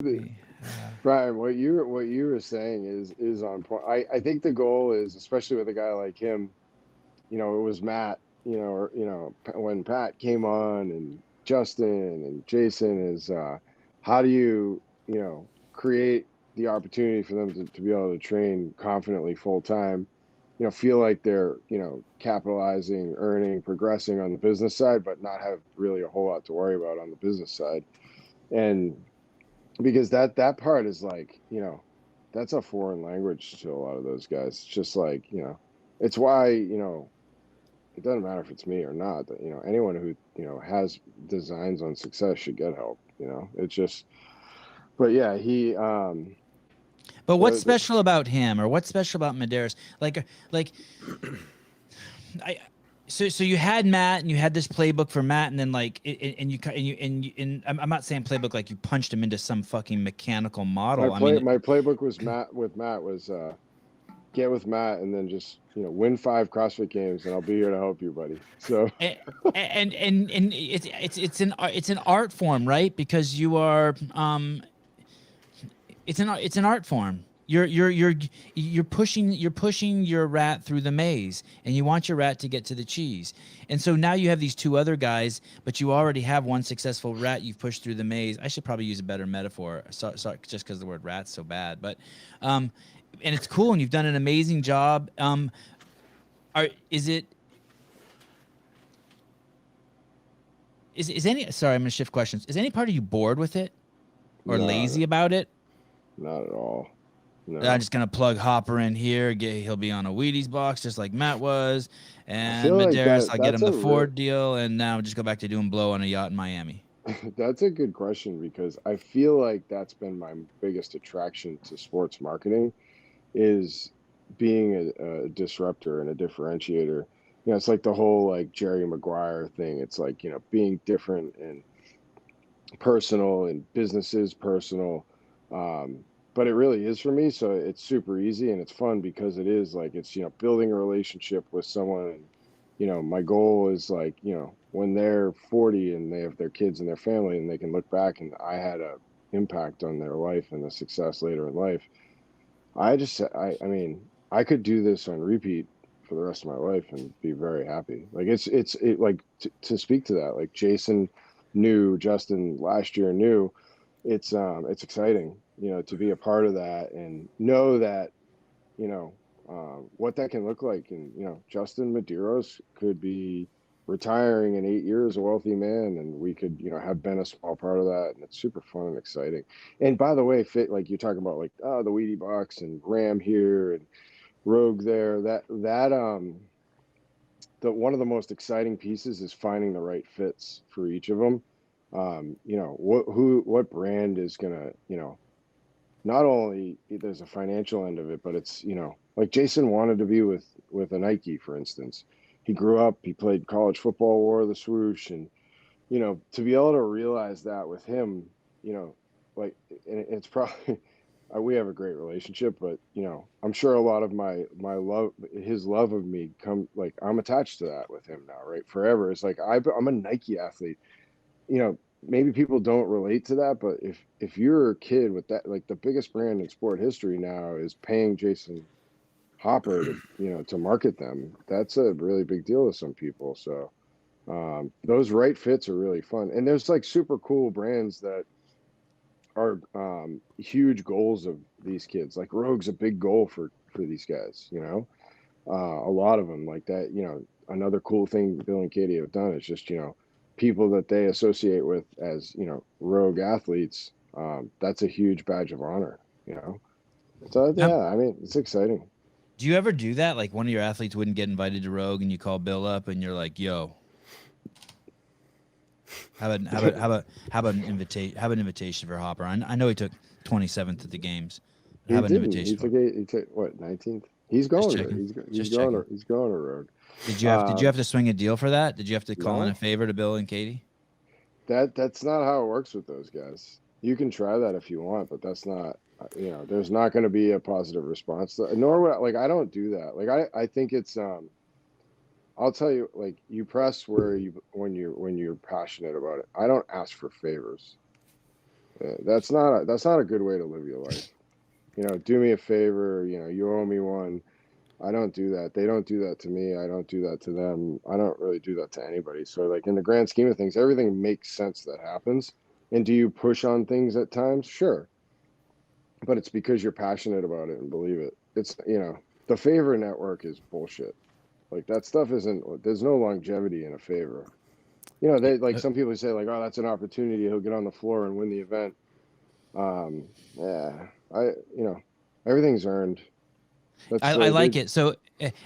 we have. Brian, what you were saying is on point. I think the goal is, especially with a guy like him, it was Matt, or when Pat came on and Justin and Jayson is how do you, create the opportunity for them to be able to train confidently full time, feel like they're, capitalizing, earning, progressing on the business side, but not have really a whole lot to worry about on the business side. And because that part is like, that's a foreign language to a lot of those guys. It's just like, it's why, it doesn't matter if it's me or not, that, anyone who, has designs on success should get help, it's just, but yeah, he, But what's the special about him, or what's special about Medeiros? Like, I. So you had Matt, and you had this playbook for Matt, and then like, and I'm not saying playbook like you punched him into some fucking mechanical model. I mean, my playbook was Matt was, get with Matt and then just, win 5 CrossFit games and I'll be here to help you, buddy. So and it's an art form, right? Because you are it's an art form. You're pushing your rat through the maze, and you want your rat to get to the cheese. And so now you have these two other guys, but you already have one successful rat you've pushed through the maze. I should probably use a better metaphor, sorry, just because the word rat's so bad. But and it's cool, and you've done an amazing job. Are is it is any sorry, I'm gonna shift questions. Is any part of you bored with it or no, lazy about it? not at all. I'm No, just gonna plug Hopper in here. He'll be on a Wheaties box just like Matt was, I and feel like Medeiros. that I'll get that's him the a real Ford deal, and now just go back to doing blow on a yacht in Miami. that's a good question because I feel like that's been my biggest attraction to sports marketing is being a disruptor and a differentiator. It's like the whole like Jerry Maguire thing. It's like, being different and personal and businesses personal. But it really is for me. So it's super easy and it's fun because it is like it's, building a relationship with someone. And, my goal is like, when they're 40 and they have their kids and their family and they can look back and I had a impact on their life and the success later in life. I mean, I could do this on repeat for the rest of my life and be very happy. Like it like to speak to that, like Jayson knew, Justin last year knew, it's exciting, to be a part of that and know that, what that can look like. And, Justin Medeiros could be retiring in 8 years, a wealthy man, and we could, have been a small part of that. And it's super fun and exciting. And by the way, fit like you're talking about, like the Wheatie box and Graham here and Rogue there. The one of the most exciting pieces is finding the right fits for each of them. What brand is gonna, not only there's a financial end of it, but it's, like Jayson wanted to be with a Nike, for instance. He grew up, he played college football, wore the swoosh, and to be able to realize that with him, like, and it's probably we have a great relationship, but I'm sure a lot of my love, his love of me, come like I'm attached to that with him now, right? Forever. It's like I'm a Nike athlete. Maybe people don't relate to that, but if you're a kid with that, like the biggest brand in sport history now is paying Jayson Hopper to to market them. That's a really big deal to some people. So those right fits are really fun, and there's like super cool brands that are huge goals of these kids. Like Rogue's a big goal for these guys. A lot of them like that. Another cool thing Bill and Katie have done is just people that they associate with as rogue athletes. That's a huge badge of honor. So Um, yeah, I mean it's exciting. do you ever do that? Like one of your athletes wouldn't get invited to Rogue, and you call Bill up, and you're like, "Yo, how about an invitation for Hopper? I know he took 27th at the games, but how He about an didn't. invitation He for took him? a. He took what 19th. He's Just going to. checking, He's just going checking. to. He's going to road. Did you have Um, to swing a deal for that? Did you have to call in a no, favor to Bill and Katie? that's not how it works with those guys. You can try that if you want, but that's not. There's not going to be a positive response. Nor would like I don't do that. Like I think it's. I'll tell you, like you press where you when you're passionate about it. I don't ask for favors. That's not a good way to live your life. You know, do me a favor. You know, you owe me one. I don't do that. They don't do that to me. I don't do that to them. I don't really do that to anybody. So, like, in the grand scheme of things, everything makes sense that happens. And do you push on things at times? Sure. But it's because you're passionate about it and believe it. It's, you know, the favor network is bullshit. Like, that stuff isn't, there's no longevity in a favor. You know, they, like, some people say, like, oh, that's an opportunity. He'll get on the floor and win the event. Yeah, you know, everything's earned. I like it. So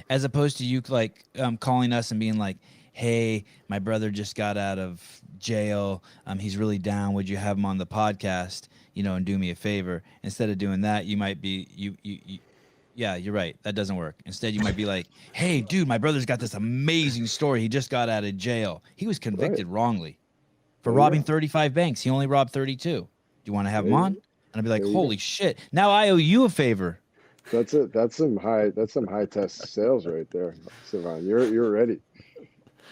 as opposed to you like calling us and being like, "Hey, my brother just got out of jail. He's really down. Would you have him on the podcast? You know, and do me a favor." Instead of doing that, you might be you. Yeah, you're right. That doesn't work. Instead, you might be like, "Hey, dude, my brother's got this amazing story. He just got out of jail. He was convicted wrongly for robbing 35 banks. He only robbed 32. Do you want to have him on?" And I'd be like, "Holy shit! Now I owe you a favor." That's it. That's some high test sales right there, Sevan. You're ready.